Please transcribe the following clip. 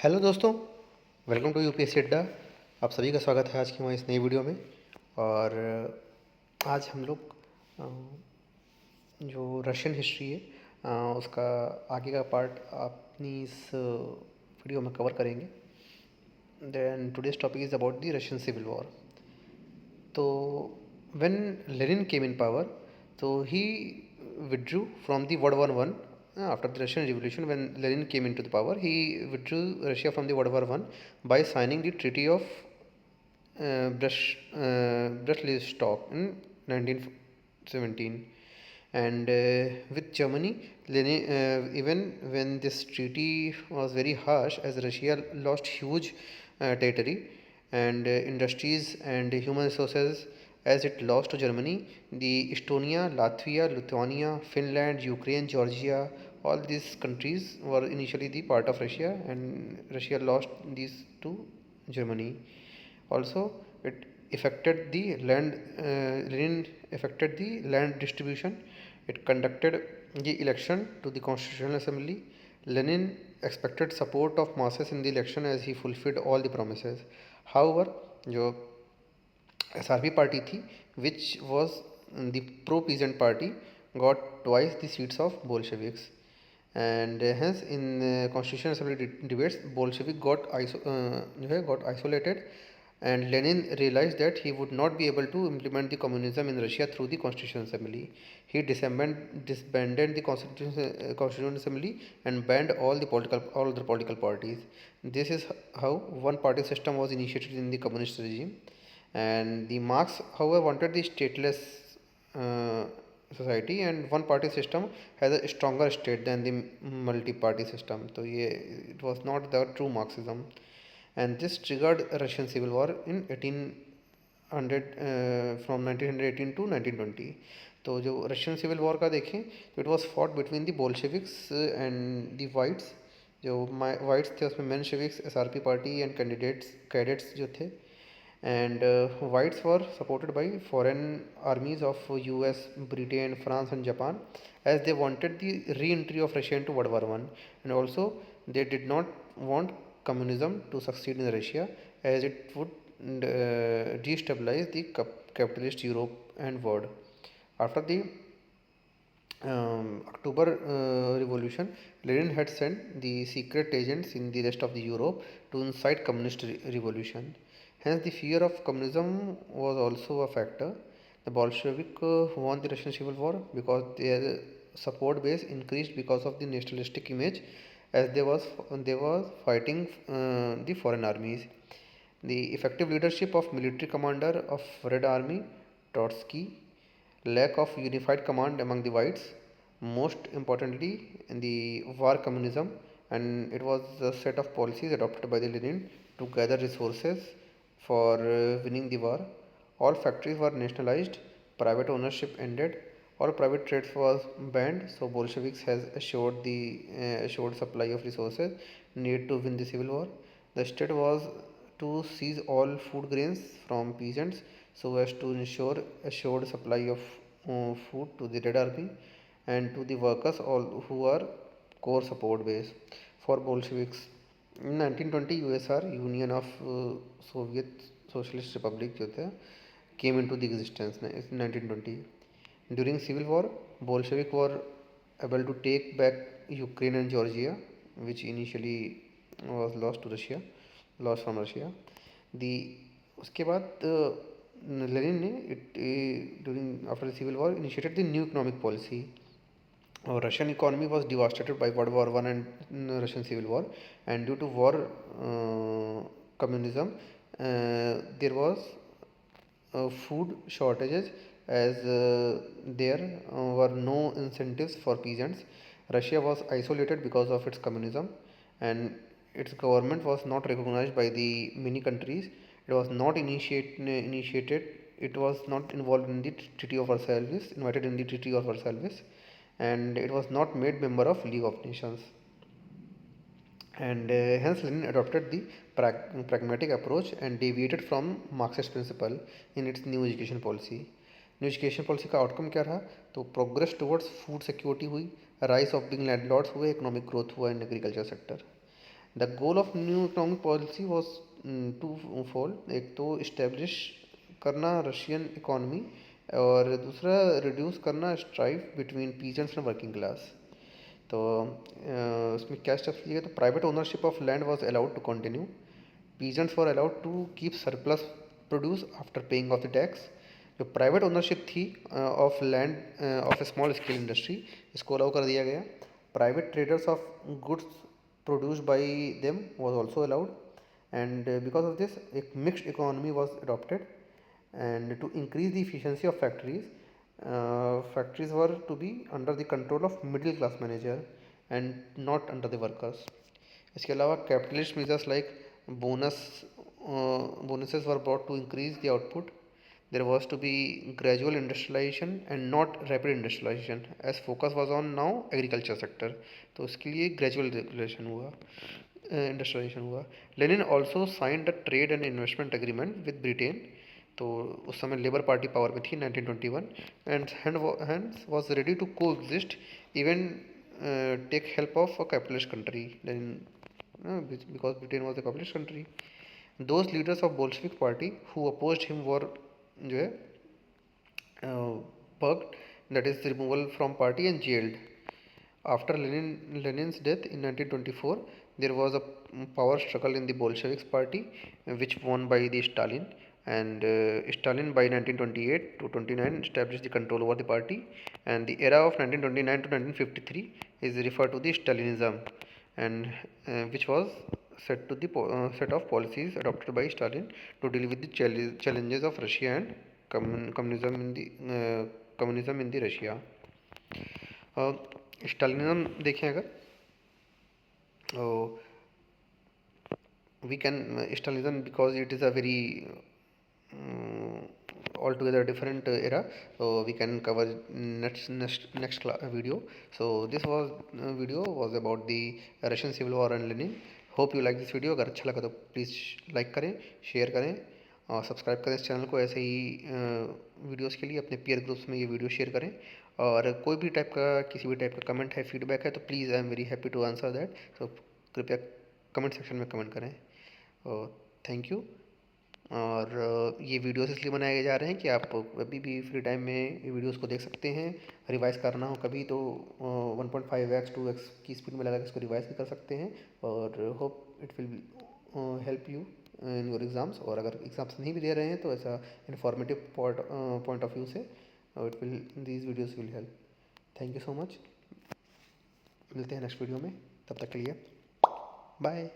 Hello दोस्तों, welcome to UPSC अड्डा। आप सभी का स्वागत है आज की हमारी इस नई वीडियो में। और आज हम लोग जो रशियन हिस्ट्री है उसका आगे का पार्ट अपनी इस वीडियो में कवर करेंगे। Then today's topic is about the Russian civil war. तो when Lenin came in power, तो he withdrew from the World War One. After the Russian Revolution, when Lenin came into the power, he withdrew Russia from the World War One by signing the Treaty of Brest-Litovsk in 1917. And with Germany, Lenin, even when this treaty was very harsh, as Russia lost huge territory and industries and human resources as it lost to Germany. The Estonia, Latvia, Lithuania, Finland, Ukraine, Georgia, all these countries were initially the part of Russia, and Russia lost these to Germany. Also, it affected the land. Lenin affected the land distribution. It conducted the election to the Constitutional Assembly. Lenin expected support of masses in the election as he fulfilled all the promises. However, जो SRP party थी, which was the pro-peasant party, got twice the seats of Bolsheviks, and hence in Constitutional Assembly debates, Bolshevik got isolated, and Lenin realized that he would not be able to implement the communism in Russia through the Constitutional Assembly. He disbanded the Constitutional Assembly and banned all the political parties. This is how one-party system was initiated in the communist regime. And the Marx, however, wanted the stateless uh, society, and one-party system has a stronger state than the multi-party system. So yeah, it was not the true Marxism, and this triggered a Russian Civil War in 1800 from 1918 to 1920. तो जो Russian civil war का देखें तो it was fought between the Bolsheviks and the Whites. जो Whites थे उसमें Mensheviks, SRP party and Cadets जो थे, and whites were supported by foreign armies of US, Britain, France and Japan, as they wanted the re-entry of Russia into World War One, and also they did not want communism to succeed in Russia, as it would destabilize the capitalist Europe and world. After the October Revolution, Lenin had sent the secret agents in the rest of the Europe to incite communist revolution. Hence, the fear of communism was also a factor. The Bolshevik won the Russian Civil War because their support base increased because of the nationalistic image, as they was fighting the foreign armies. The effective leadership of military commander of Red Army, Trotsky, lack of unified command among the whites, most importantly in the war communism, and it was a set of policies adopted by the Lenin to gather resources for winning the war. All factories were nationalized, private ownership ended, all private trades was banned. So Bolsheviks has assured supply of resources needed to win the civil war. The state was to seize all food grains from peasants so as to ensure assured supply of food to the Red Army and to the workers, all who are core support base for Bolsheviks. In 1920, USR, Union of Soviet Socialist Republic जो थे, came into the existence in 1920. During civil war, Bolshevik were able to take back Ukraine and Georgia, which initially was lost from Russia. The उसके बाद Lenin ने during after the civil war initiated the new economic policy. Russian economy was devastated by World War One and Russian Civil War, and due to war communism, there was food shortages, as there were no incentives for peasants. Russia was isolated because of its communism, and its government was not recognized by the many countries. It was not initiated. It was not involved in the Treaty of Versailles, invited in the Treaty of Versailles, and it was not made member of League of Nations. And hence Lenin adopted the pragmatic approach and deviated from Marxist principle in its new education policy. New education policy का outcome क्या रहा? तो progress towards food security हुई, rise of big landlords हुए, economic growth हुआ in agriculture sector. The goal of new economic policy was twofold, एक तो establish करना रशियन इकॉनमी और दूसरा रिड्यूस करना strife between peasants and working class. तो उसमें क्या स्टेप्स लिए, तो private ownership of land was allowed to continue, peasants were allowed to keep surplus produce after paying off the tax. जो प्राइवेट ओनरशिप थी of land of a small scale industry, इसको allow कर दिया गया। Private traders of goods produced by them was also allowed, and because of this एक mixed economy was adopted, and to increase the efficiency of factories, factories were to be under the control of middle class manager and not under the workers. इसके अलावा capitalist measures like bonuses were brought to increase the output. There was to be gradual industrialization and not rapid industrialization, as focus was on now agriculture sector. तो इसके लिए gradual regulation हुआ, industrialisation हुआ। Lenin also signed a trade and investment agreement with Britain. तो उस समय Labour Party power में थी 1921, and hands was ready to coexist even take help of a capitalist country, because Britain was a capitalist country. Those leaders of Bolshevik Party who opposed him were जो है purged, that is removal from party and jailed. After Lenin's death in 1924, there was a power struggle in the Bolsheviks party, which won by the Stalin. And Stalin by 1928 to 29 established the control over the party. And the era of 1929 to 1953 is referred to the Stalinism, and which was set of policies adopted by Stalin to deal with the challenges of Russia and communism in the Russia. स्टालिनिज्म देखें अगर, we can Stalinism, because it is a very altogether different era, so we can cover next video. So this was video was about the Russian Civil War and Lenin. Hope you like this video. अगर अच्छा लगा तो please like करें, share करें और subscribe करें इस channel को। ऐसे ही वीडियोस के लिए अपने पीयर ग्रुप्स में ये वीडियो शेयर करें। और कोई भी टाइप का किसी भी टाइप का कमेंट है, फीडबैक है, तो please I am very happy to answer that. So कृपया कमेंट सेक्शन में कमेंट करें। Thank you. और ये वीडियोस इसलिए बनाए जा रहे हैं कि आप कभी भी फ्री टाइम में ये वीडियोस को देख सकते हैं। रिवाइज करना हो कभी तो 1.5x 2x की स्पीड में लगा के इसको रिवाइज भी कर सकते हैं। और hope it will help you in your exams. और अगर एग्ज़ाम्स नहीं भी दे रहे हैं तो ऐसा इन्फॉर्मेटिव पॉइंट ऑफ व्यू से it will these videos will help. Thank you so much. मिलते हैं नेक्स्ट वीडियो में, तब तक के लिए बाय।